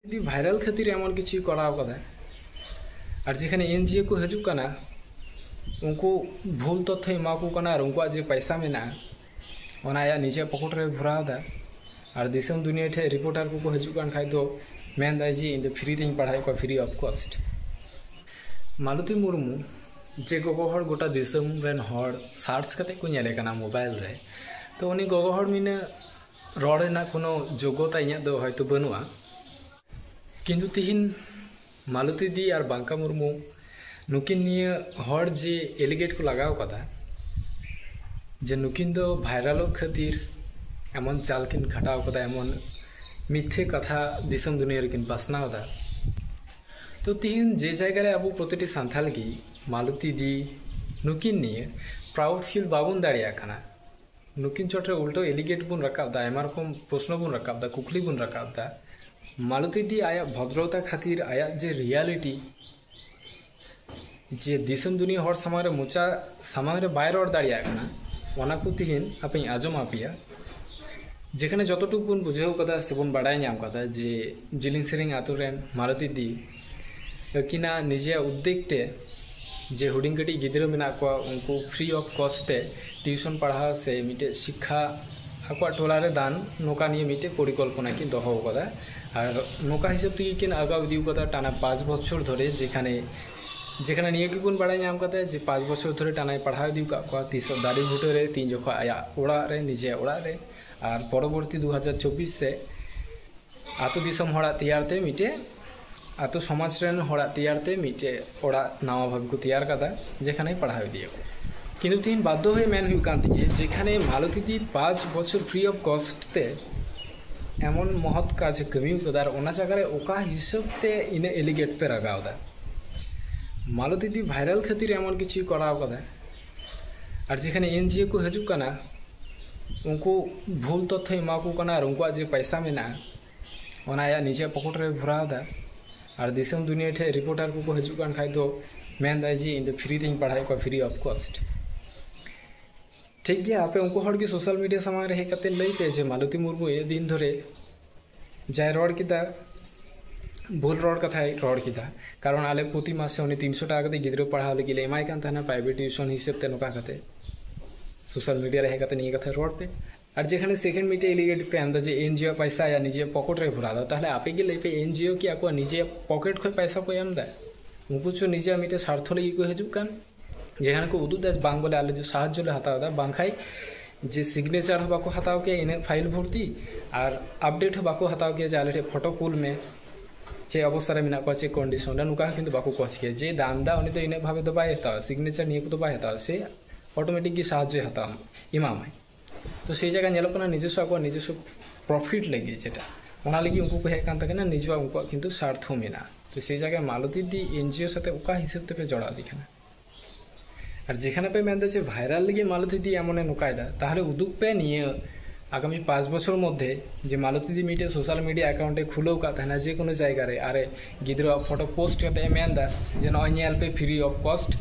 यदि भाइरल खातिर एमन किछु कराव कदा और जेखाने एनजीओ को हजू कना उनको भूल तथ्य एमाको कना और उनको जे पैसा मेना ओना या निजे पॉकेट रे भरावदा और दिसम दुनिया ठे रिपोर्टर को हजू कान खाय दो main Dai ji in free तें पढ़ाई को फ्री ऑफ कॉस्ट मालती मुर्मू जे गोगो हर गोटा दिसम रेन हर सार्च कते को नेले कना मोबाइल रे तो उनी गोगो हर मिने रॉड ना कोनो जोग्यता इया दो हयतो बनुआ किंतु तिहिन मालती दी और बांका मुर्मू नुकिन निये हर जे एलिगेट को लगाव कदा जे नुकिन दो भाइरल खातिर एमन चाल किन खटाव कदा एमन मिथ्ये कथा दिसम दुनिया किन पासनाव दा तो तिहिन जे जायगा रे अबो प्रतिटी सान्थाल की मालती दी नुकिन निये प्राउड फील बाबुन दाड़िया खाना नुकिन चोट रे उल्टो एलिगेट बुन रकाब दा एमा रकम प्रश्न बुन रकाब दा कुकली बुन रकाब दा मालती दी आया भद्रता खातिर आया जे रियालिटी जे दिसम दुनिया हर समारे मुचा समारे बायर और दाड़िया खाना ओना को तिहिन आपे आजम आपिया जेखाने जतटुक बुन बुझाव कदा सेबुन बाडाय नाम कदा जे जिलिंग सेरिंग आतु रेन मालती दी किना निजे उद्देगते जे हुडिंग कटी गिद्रा मेना को उनको फ्री ऑफ कॉस्ट ते ट्यूशन पढ़ाव से मिटे शिक्षा आको टोला रे दान नोका निये मिटे परिकल्पना की दोहो कदा और नोका हिसाब ते किन आगाव दिउ कदा टाना 5 बछर धरे जेखाने जेखाने निये की बुन बाडाय नाम कदा जे 5 बछर धरे टाना पढ़ाव दिउ का को 30 दाड़ी भुटे रे 3 जखा आया ओड़ा रे निजे ओड़ा रे और परवर्ती 2024 से आतो दिसम हड़ा तैयारते मिटे आतो समाज रेन हड़ा तैयारते मिटे ओड़ा नावा भाव को तैयार कदा जेखाने पढ़ाव दिए किंतु तीन बाध्य हुए मेन हुई कांति जेखाने मालती दी 5 बछर फ्री ऑफ कॉस्ट ते एमन महत काज कमी कदार ओना जगह रे ओका हिसाब ते इने एलिगेट पे लगाव दा मालती दी भाइरल खातिर एमन किछु कराव कदा और जेखाने एनजीओ को हजू कना उनको भूल तथ्य एमाको कना और उनको जे पैसा मेना ओना या निजे पॉकेट रे भराव दा और दिसम दुनिया ठे रिपोर्टर को हजू कान खाय दो main Dai ji in free तें पढ़ाई को फ्री ऑफ कॉस्ट ठीक गया आपे उनको हर की सोशल मीडिया समाज रे हेकते लई पे जे मालती मुर्मू ए दिन धरे जाय रोड किदा भूल रोड कथा रोड किदा कारण आले प्रति मास से उनी 300 टाका कते गिद्रो पढ़ाव लगी ले एमाय कान तहना प्राइवेट ट्यूशन हिसाब ते नोका कते सोशल मीडिया रे हेकते निये कथा रोड पे और जेखाने सेकेंड मिटे एलिगेट पे अंदा जे एनजीओ पैसा या निजे पॉकेट रे भरा दा ताहले आपे के लई पे एनजीओ की आको निजे पॉकेट खय पैसा को एम दा उनको जो निजे मिटे स्वार्थ लगी को हजू कान जेखाने को उदु दास बांग बोले आले जो साहाय्य ले हताव दा बांखाई जे सिग्नेचर हो बाको हताव के इने फाइल भर्ती और अपडेट हो बाको हताव के जाले फोटो कुल में जे अवस्था रे मिना को चे कंडीशन नुका किंतु बाको कोच के जे दाम दा उनी तो इने भावे तो बाय हताव सिग्नेचर निये को तो बाय हताव से ऑटोमेटिक की साहाय्य हताव इमाम है तो से जगह नेलो कना निजस्व प्रॉफिट लगी जेटा ओना लगी उनको को हेक कान तकना निजवा उनको किंतु स्वार्थ मेना तो से जगह मालती दी एनजीओ साथे ओका हिसाब ते पे जड़ा दिखना और जेखाने पे मेनदा जे भाइरल लगी मालती दी एमने नुकायदा ताहले उदुक पे निये आगामी 5 बछर मध्य जे मालती दी मिटे सोशल मीडिया अकाउंटे खुलो का तहना जे कोनो जायगा रे आरे गिद्रो फोटो पोस्ट करते मेनदा जे नय नेल पे फ्री ऑफ कॉस्ट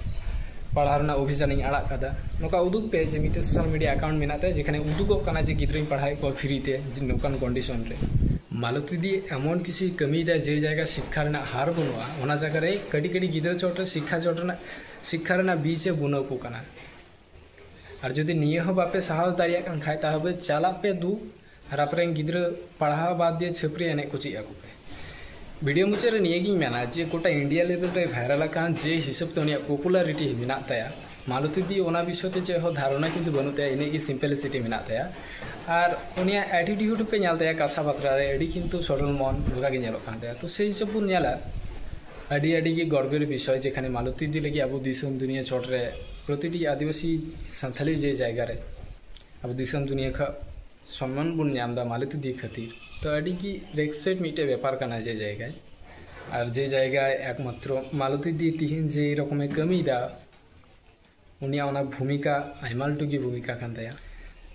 पढ़ारना अभियान आड़ा कदा नोका उदुक पे जे मिटे सोशल मीडिया अकाउंट मेनाते जेखाने उदुगोग कना जे गिद्रो पढ़ाई को फ्री ते नोकान कंडीशन रे मालती दी एमन किसी कमी दा जे जायगा शिक्षा रेना हार बनुआ ओना जायगा रे कड़ी कड़ी गिद्रो चोट शिक्षा रेना बीचे बुनो को कना और जदि निये हो बापे साहस दाड़िया कान खाय ताहबे चाला पे दू और आपरे गिद्रो पढ़ावा बाद दिए छपरी एने को चिया को पे वीडियो मुचे रे निये गी मेना जे गोटा इंडिया लेवल रे भाइरल कान जे हिसाब ते उनिया पॉपुलैरिटी मेना ताया मालती दी ओना विषय ते जे हो धारणा किंतु बनुते इने की सिंपलिसिटी मेना ताया और उनिया एटीट्यूड पे नेल ताया कथा बात्रा रे एडी किंतु सरल मन दुगा गे नेलो कान ताया तो से हिसाब बुन नेला आडी आडी की गर्वेर विषय जेखाने मालती दी लगी अब दिसम दुनिया चोट रे प्रतिटी आदिवासी सान्थाली जे जायगा रे अब दिसम दुनिया का सम्मान बुन नामदा मालती दी खातिर तो आडी की रेस्पेक्ट मिटे व्यापार करना जे जायगा और जे जायगा एकमात्र मालती दी तिहिन जे रकमे कमी दा उनिया ओना भूमिका आइमालटू की भूमिका कान ताया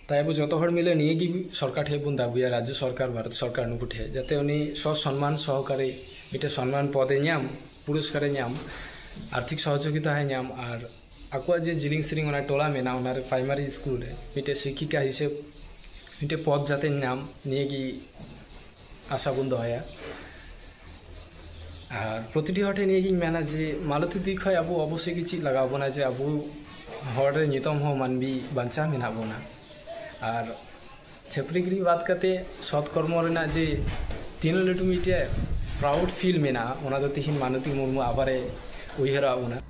ताई अब जो हर मिले निये की सरकार ठे बुन दाबुया राज्य सरकार भारत सरकार नुकु ठे जाते उनी सम्मान सहकारे मिटे सम्मान पदे नाम पुरस्कारे नाम आर्थिक सहयोगिता है नाम और आकुआ जे जिलिंग सिरिंग ओना टोला मेना ओना रे प्राइमरी स्कूल रे मिटे शिक्षिका हिसेब मिटे पद जाते नाम निये की आशा बुन दोया और प्रतिटी हटे निये मेना जे मालती दिख खय अब अवश्य की चीज लगा बोना जे अब हर नितम हो मानवी बांचा मेना बोना और छेप्रीगिरी बात करते सत्कर्म रेना जे तीन लटू मिटे प्राउड फील मेना ओना दो तिहिन मानती मुर्मू आबारे उयहरा बोना।